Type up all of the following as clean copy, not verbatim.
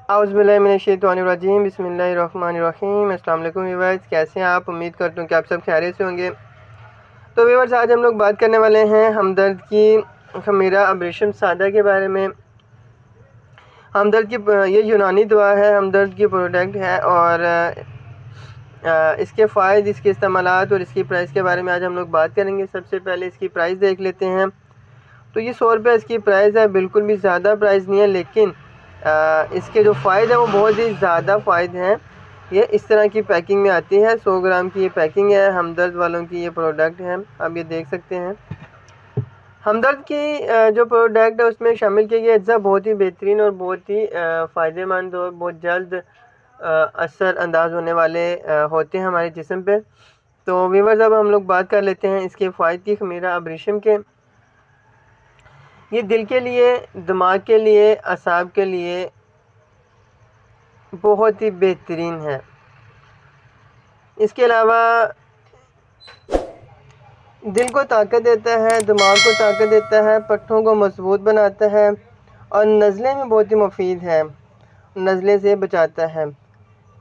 औज़ुबिल्लाहिमिनश्शैतानिर्रजीम बिस्मिल्लाहिर्रहमानिर्रहीम। अस्सलाम वालेकुम व्यूअर्स, कैसे हैं आप? उम्मीद करता हूँ कि आप सब खैरियत से होंगे। तो व्यूअर्स, आज हम लोग बात करने वाले हैं हमदर्द की खमीरा अब्रेशन सादा के बारे में। हमदर्द की ये यूनानी दवा है, हमदर्द की प्रोडक्ट है और इसके फ़ायदे, इसके इस्तेमालात और इसकी प्राइस के बारे में आज हम लोग बात करेंगे। सबसे पहले इसकी प्राइस देख लेते हैं। तो ये 100 रुपये इसकी प्राइस है, बिल्कुल भी ज़्यादा प्राइस नहीं है, लेकिन इसके जो फ़ायदे हैं वो बहुत ही ज़्यादा फ़ायदे हैं। ये इस तरह की पैकिंग में आती है, 100 ग्राम की ये पैकिंग है। हमदर्द वालों की ये प्रोडक्ट है, आप ये देख सकते हैं। हमदर्द की जो प्रोडक्ट है उसमें शामिल किए गए अज्जा बहुत ही बेहतरीन और बहुत ही फ़ायदेमंद और बहुत जल्द असर अंदाज होने वाले होते हैं हमारे जिस्म पे। तो व्यूअर्स, अब हम लोग बात कर लेते हैं इसके फ़ायदे की खमीरा अब्रेशन के। ये दिल के लिए, दिमाग के लिए, असाब के लिए बहुत ही बेहतरीन है। इसके अलावा दिल को ताकत देता है, दिमाग को ताकत देता है, पट्ठों को मजबूत बनाता है और नज़ले में बहुत ही मुफीद है, नज़ले से बचाता है।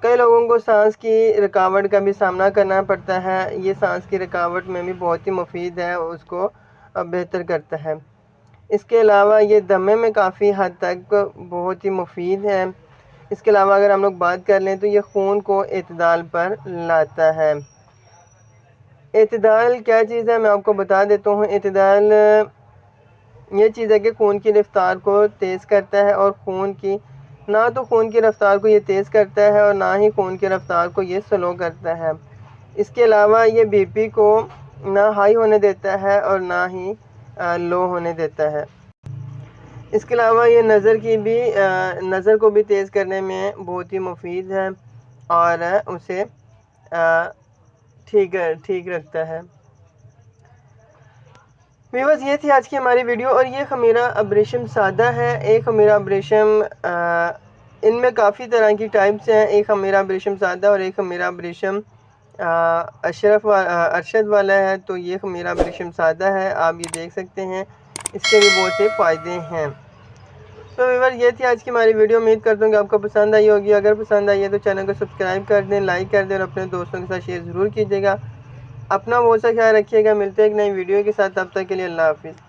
कई लोगों को सांस की रुकावट का भी सामना करना पड़ता है, ये सांस की रुकावट में भी बहुत ही मुफीद है, उसको बेहतर करता है। इसके अलावा ये दमे में काफ़ी हद तक बहुत ही मुफीद है। इसके अलावा अगर हम लोग बात कर लें तो ये खून को एतदाल पर लाता है। एतदाल क्या चीज़ है मैं आपको बता देता हूँ। एतदाल ये चीज़ है कि खून की रफ्तार को तेज़ करता है और खून की रफ्तार को ये तेज़ करता है और ना ही खून की रफ्तार को ये स्लो करता है। इसके अलावा ये बीपी को ना हाई होने देता है और ना ही लो होने देता है। इसके अलावा ये नज़र को भी तेज़ करने में बहुत ही मुफीद है और उसे ठीक रखता है। व्यूअर्स, ये थी आज की हमारी वीडियो और ये खमीरा अब्रेशन सादा है। एक खमीरा अब्रेशन इनमें काफ़ी तरह की टाइप्स हैं। एक खमीरा अब्रेशन सादा और एक खमीरा अब्रेशन अरशद वाला है। तो ये खमीरा अब्रेशन सादा है, आप ये देख सकते हैं, इसके भी बहुत से फ़ायदे हैं। तो व्यूअर्स, ये थी आज की हमारी वीडियो। उम्मीद करता हूँ कि आपको पसंद आई होगी। अगर पसंद आई है तो चैनल को सब्सक्राइब कर दें, लाइक कर दें और अपने दोस्तों के साथ शेयर ज़रूर कीजिएगा। अपना बहुत सा ख्याल रखिएगा। मिलते हैं एक नई वीडियो के साथ, तब तक के लिए अल्लाह हाफ़िज़।